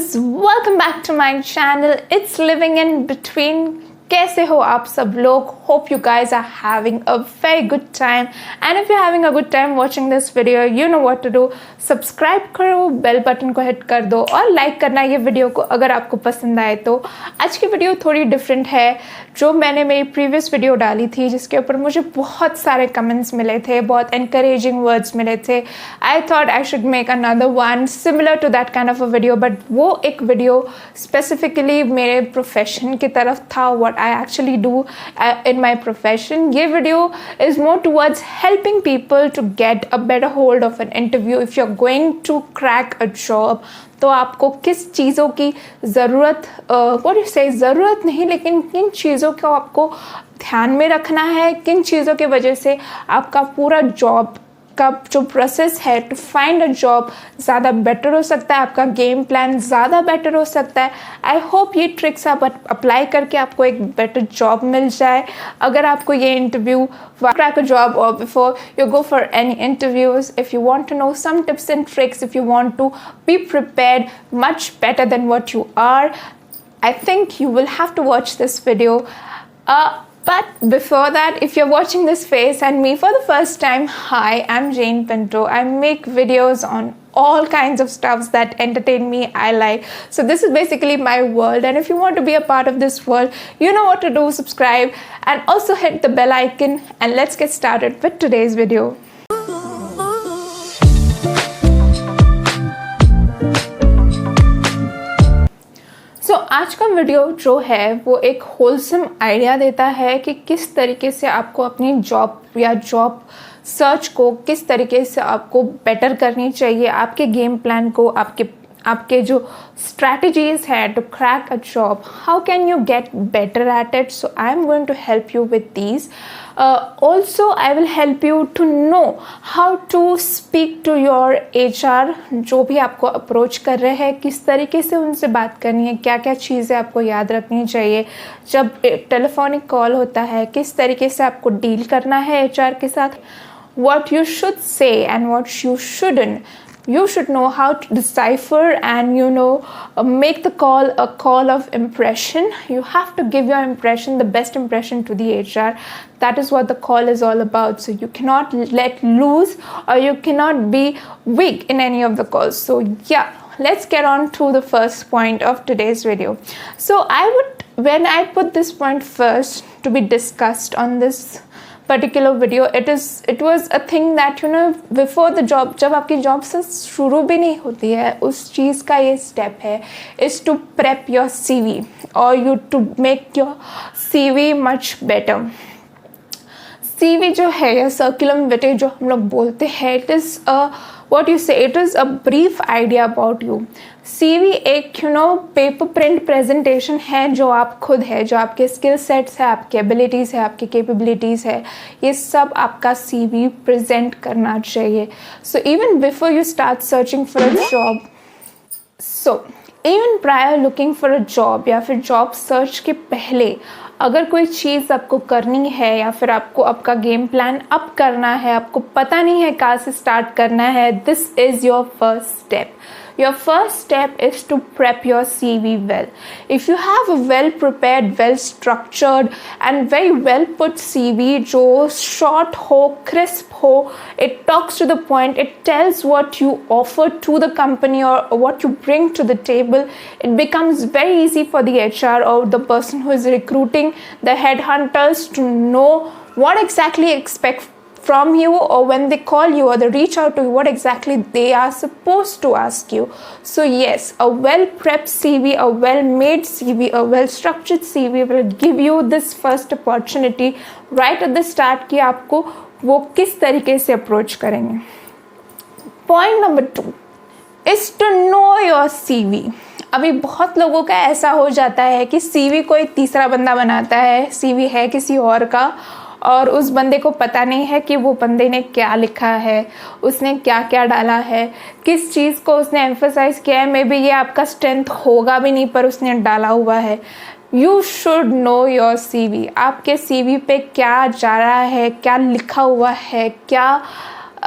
guys, welcome back to my channel. It's Living in Between. कैसे हो आप सब लोग? Hope you guys are having a very good time. And if you're having a good time watching this video, you know what to do. Subscribe करो, bell button को hit कर दो और लाइक करना ये वीडियो को अगर आपको पसंद आए तो। आज की वीडियो थोड़ी डिफरेंट है जो मैंने मेरी प्रीवियस वीडियो डाली थी जिसके ऊपर मुझे बहुत सारे कमेंट्स मिले थे, बहुत encouraging वर्ड्स मिले थे. I thought I should make another one similar to that kind of a video, but वो एक वीडियो स्पेसिफिकली मेरे प्रोफेशन की तरफ था, what I actually do in my profession. ये video is more towards helping people to get a better hold of an interview. If you're going to crack a job, तो आपको किस चीज़ों की ज़रूरत ज़रूरत नहीं, लेकिन किन चीज़ों को आपको ध्यान में रखना है, किन चीज़ों की वजह से आपका पूरा जॉब का जो प्रोसेस है टू फाइंड अ जॉब ज़्यादा बेटर हो सकता है, आपका गेम प्लान ज़्यादा बेटर हो सकता है. आई होप ये ट्रिक्स आप अप्लाई करके आपको एक बेटर जॉब मिल जाए. अगर आपको ये इंटरव्यू क्रैक अ जॉब और before you go for any interviews, if you want to know some tips and tricks, if you want to be prepared much better than what you are, I think you will have to watch this video. But before that, if you're watching this face and me for the first time, hi, I'm Jane Pinto. I make videos on all kinds of stuffs that entertain me, I like. So this is basically my world, and if you want to be a part of this world, you know what to do. Subscribe and also hit the bell icon, and let's get started with today's video. आज का video जो है वो एक wholesome idea देता है कि किस तरीके से आपको अपनी जॉब या जॉब सर्च को किस तरीके से आपको बेटर करनी चाहिए, आपके गेम प्लान को, आपके जो strategies है to crack a job, how can you get better at it? So I am going to help you with these. Also I will help you to know how to speak to your HR, जो भी आपको approach कर रहे हैं, किस तरीके से उनसे बात करनी है, क्या क्या चीज़ें आपको याद रखनी चाहिए जब टेलीफोनिक कॉल होता है, किस तरीके से आपको डील करना है HR के साथ, what you should say and what you shouldn't. You should know how to decipher and make the call a call of impression. You have to give your impression, the best impression to the HR. That is what the call is all about. So you cannot let loose or you cannot be weak in any of the calls. So yeah, let's get on to the first point of today's video. So when I put this point first to be discussed on this particular video, it was a thing that before the job, जब आपकी job से शुरू भी नहीं होती है, उस चीज़ का ये स्टेप है is to prep your CV or you to make your CV much better. CV जो है या सर्कुलम विटे जो हम लोग बोलते हैं, it is a brief idea about you. CV एक पेपर प्रिंट प्रेजेंटेशन है जो आप खुद है, जो आपके स्किल सेट्स है, आपके एबिलिटीज़ है, आपके कैपेबिलिटीज़ है, ये सब आपका CV प्रेजेंट करना चाहिए. So even before you start searching for a job, so even prior looking for a job या फिर जॉब सर्च के पहले अगर कोई चीज़ आपको करनी है या फिर आपको आपका गेम प्लान अप करना है, आपको पता नहीं है कहाँ से स्टार्ट करना है, this is your first step. Your first step is to prep your CV well. If you have a well prepared, well structured and very well put CV जो short हो, crisp हो, it talks to the point, it tells what you offer to the company or what you bring to the table, it becomes very easy for the HR or the person who is recruiting, the headhunters, to know what exactly expect from you, or when they call you or they reach out to you, what exactly they are supposed to ask you. So yes, a well-prepped CV, a well-made CV, a well-structured CV will give you this first opportunity right at the start कि आपको वो किस तरीके से approach करेंगे. Point number 2 is to know your CV. अभी बहुत लोगों का ऐसा हो जाता है कि CV कोई तीसरा बंदा बनाता है, CV है किसी और का, और उस बंदे को पता नहीं है कि वो बंदे ने क्या लिखा है, उसने क्या क्या डाला है, किस चीज़ को उसने एम्फसाइज किया है. मे बी ये आपका स्ट्रेंथ होगा भी नहीं पर उसने डाला हुआ है. You should know your CV. आपके CV पे क्या जा रहा है, क्या लिखा हुआ है, क्या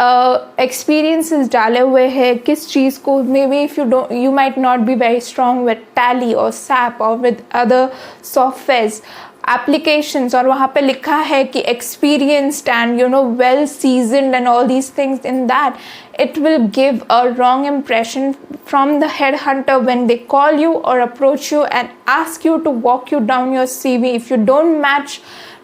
एक्सपीरियंसेस डाले हुए हैं, किस चीज़ को, may be if you might not be very strong with Tally or SAP or with other softwares applications, और वहाँ पे लिखा है कि experienced and well seasoned and all these things in that, it will give a wrong impression from the headhunter when they call you or approach you and ask you to walk you down your CV. If you don't match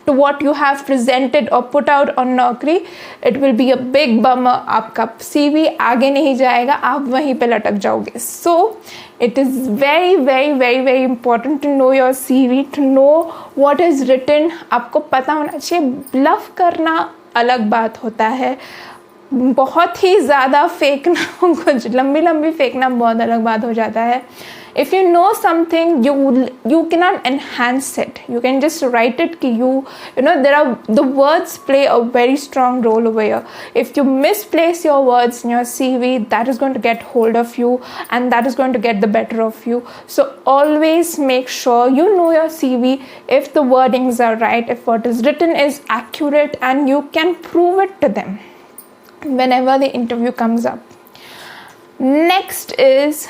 to what you have presented or put out on Naukri, it will be a big bummer. आपका CV आगे नहीं जाएगा, आप वहीं पे लटक जाओगे. So it is very very very very important to know your CV, to know what is written. आपको पता होना चाहिए. ब्लफ करना अलग बात होता है, बहुत ही ज़्यादा फेंकना, कुछ लंबी लंबी फेंकना बहुत अलग बात हो जाता है. If you know something, you cannot enhance it. You can just write it कि the words play a very strong role over here. If you misplace your words in your CV, that is going to get hold of you and that is going to get the better of you. So always make sure you know your CV, if the wordings are right, if what is written is accurate, and you can prove it to them whenever the interview comes up. Next is,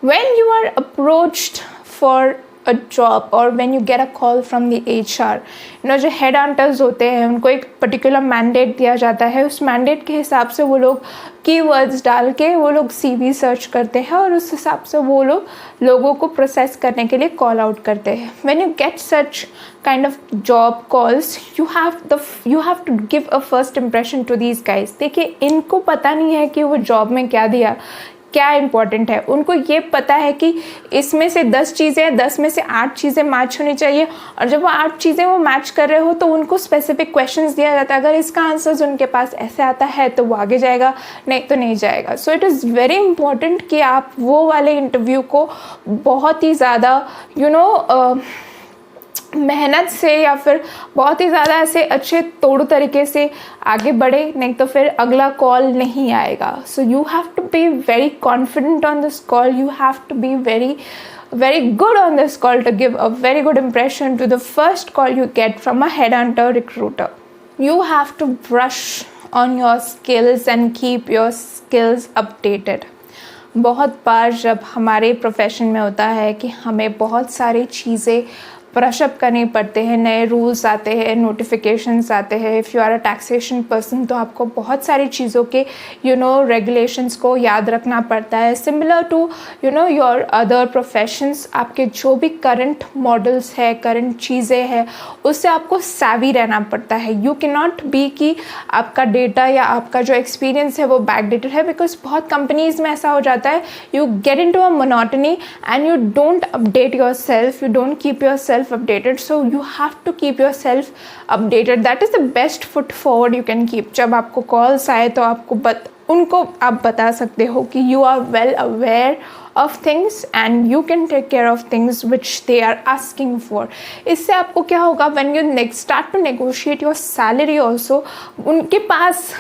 when you are approached for a job or when you get a call from the HR, जो head hunters होते हैं उनको एक particular mandate दिया जाता है. उस mandate के हिसाब से वो लोग कीवर्ड्स डाल के वो लोग CV सर्च करते हैं और उस हिसाब से वो लोग लोगों को प्रोसेस करने के लिए कॉल आउट करते हैं. When you get such kind of job calls, you have to give a first impression to these guys. देखिए, इनको पता नहीं है कि वो जॉब में क्या दिया, क्या इम्पोर्टेंट है. उनको ये पता है कि इसमें से 10 चीज़ें, 10 में से 8 चीज़ें मैच होनी चाहिए, और जब वो 8 चीज़ें वो मैच कर रहे हो तो उनको स्पेसिफिक क्वेश्चंस दिया जाता है. अगर इसका आंसर्स उनके पास ऐसे आता है तो वो आगे जाएगा, नहीं तो नहीं जाएगा. So it is very important कि आप वो वाले इंटरव्यू को बहुत ही ज़्यादा मेहनत से या फिर बहुत ही ज़्यादा ऐसे अच्छे तोड़ू तरीके से आगे बढ़े, नहीं तो फिर अगला कॉल नहीं आएगा. So you have to be very confident on this call. You have to be very good on this call to give a very good impression to the first call you get from a headhunter recruiter. You have to brush on your skills and keep your skills updated. बहुत बार जब हमारे profession में होता है कि हमें बहुत सारी चीज़ें ब्रशअप करनी पड़ते हैं, नए रूल्स आते हैं, नोटिफिकेशंस आते हैं. If you are a taxation person तो आपको बहुत सारी चीज़ों के रेगुलेशंस को याद रखना पड़ता है. Similar to your other professions, आपके जो भी करंट मॉडल्स है, करंट चीज़ें हैं, उससे आपको savvy रहना पड़ता है. यू कैन नॉट बी कि आपका डेटा या आपका जो एक्सपीरियंस है वो बैकडेटेड है, बिकॉज बहुत कंपनीज़ में ऐसा हो जाता है. You get into a monotony and you don't update yourself, you don't keep yourself updated. So you have to keep yourself updated. That is the best foot forward you can keep. जब आपको calls आए तो आपको उनको आप बता सकते हो कि you are well aware of things and you can take care of things which they are asking for. इससे आपको क्या होगा, when you start to negotiate your salary also, उनके पास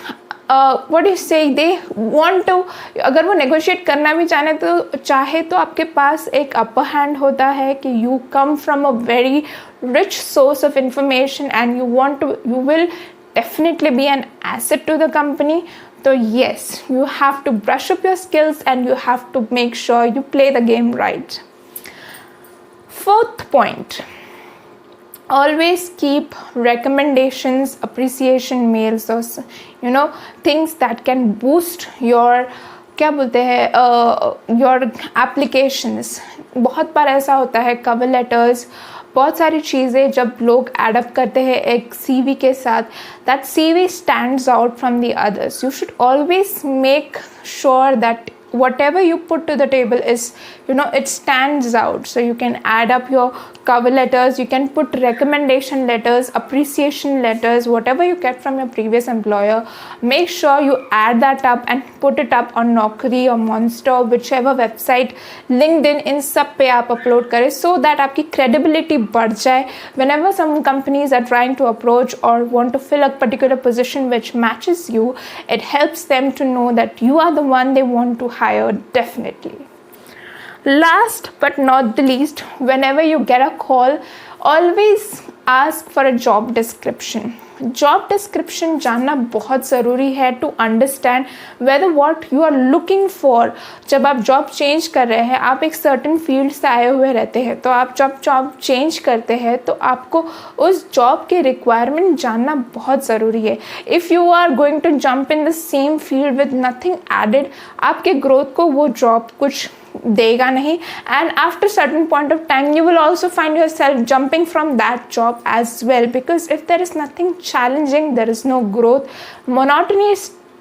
what do you say, they want to, अगर वो negotiate करना भी चाहे तो आपके पास एक upper hand होता है कि you come from a very rich source of information and you will definitely be an asset to the company. So yes, you have to brush up your skills and you have to make sure you play the game right. Fourth point, always keep recommendations, appreciation mails, or things that can boost your your applications. बहुत बार ऐसा होता है, cover letters, बहुत सारी चीज़ें जब लोग add up करते हैं एक CV के साथ, that CV stands out from the others. You should always make sure that whatever you put to the table is, it stands out. So you can add up your cover letters, you can put recommendation letters, appreciation letters, whatever you get from your previous employer. Make sure you add that up and put it up on Naukri or Monster, whichever website, LinkedIn, in सब पे आप upload करें, so that आपकी credibility बढ़ जाए. Whenever some companies are trying to approach or want to fill a particular position which matches you, it helps them to know that you are the one they want to hire definitely. Last but not the least, whenever you get a call, always ask for a job description. Job description जानना बहुत ज़रूरी है to understand whether what you are looking for. जब आप job change कर रहे हैं, आप एक सर्टेन फील्ड से आए हुए रहते हैं, तो आप जब जॉब चेंज करते हैं तो आपको उस जॉब के रिक्वायरमेंट जानना बहुत ज़रूरी है। If you are going to jump in the same field with nothing added, आपके ग्रोथ को वो जॉब कुछ देगा नहीं, and after certain point of time you will also find yourself jumping from that job as well, because if there is nothing challenging, there is no growth. Monotony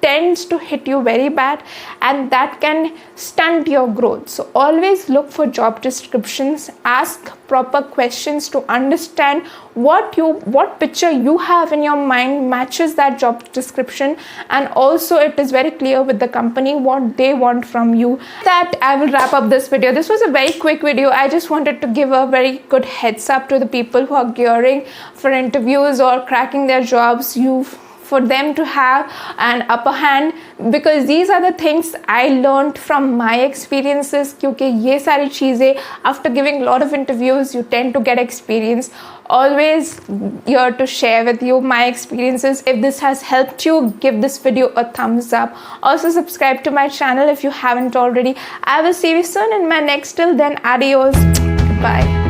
tends to hit you very bad, and that can stunt your growth. So always look for job descriptions, ask proper questions to understand what picture you have in your mind matches that job description, and also it is very clear with the company what they want from you. That I will wrap up this video. This was a very quick video. I just wanted to give a very good heads up to the people who are gearing for interviews or cracking their jobs, for them to have an upper hand, because these are the things I learned from my experiences. क्योंकि ये सारी चीज़ें after giving a lot of interviews you tend to get experience. Always here to share with you my experiences. If this has helped you, give this video a thumbs up. Also subscribe to my channel if you haven't already. I will see you soon in my next. Till then, adios. Bye.